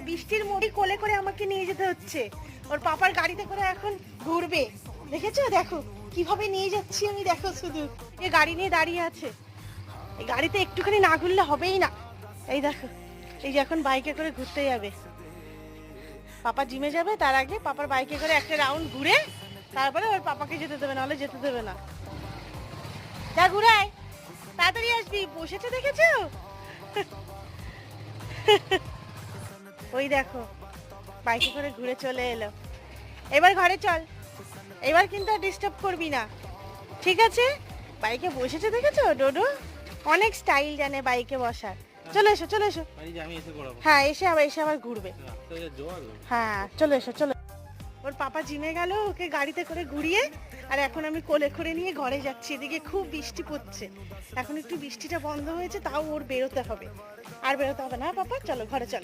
বৃষ্টির মধ্যে কোলে করে আমাকে নিয়ে যেতে হচ্ছে। ওর পাপার গাড়িতে করে এখন ঘুরবে, দেখেছো? দেখো কিভাবে নিয়ে যাচ্ছি আমি, দেখো শুধু এ গাড়ি নিয়ে দাঁড়িয়ে আছে। এই গাড়িতে একটুখানি না ঘুরলে হবেই না। এই দেখো, এই যে এখন বাইকে করে ঘুরতে যাবে। পাপা জিমে যাবে, তার আগে পাপার বাইকে করে একটা রাউন্ড ঘুরে তারপরে ওর পাপাকে যেতে দেবে, নাহলে যেতে দেবে না। যা ঘুরাই, তাড়াতাড়ি আসবি, বসেছে দেখেছো? ওই দেখো বাইকে করে ঘুরে চলে এলো। এবার ঘরে চল, এবার কিন্তু আর ডিস্টার্ব করবি না, ঠিক আছে? বাইকে বসেছে দেখেছো ডোডো, অনেক স্টাইল জানে বাইকে বসার। চলে এসো, চলে এসো। হ্যাঁ, এসে আবার ঘুরবে। হ্যাঁ, চলে এসো, চলো। ওর পাপা জিমে গেল ওকে গাড়িতে করে ঘুরিয়ে, আর এখন আমি কোলে করে নিয়ে ঘরে যাচ্ছি। এদিকে খুব বৃষ্টি পড়ছে, এখন একটু বৃষ্টিটা বন্ধ হয়েছে, তাও ওর বেরোতে হবে। আর বেরোতে হবে না পাপা, চলো ঘরে চলো।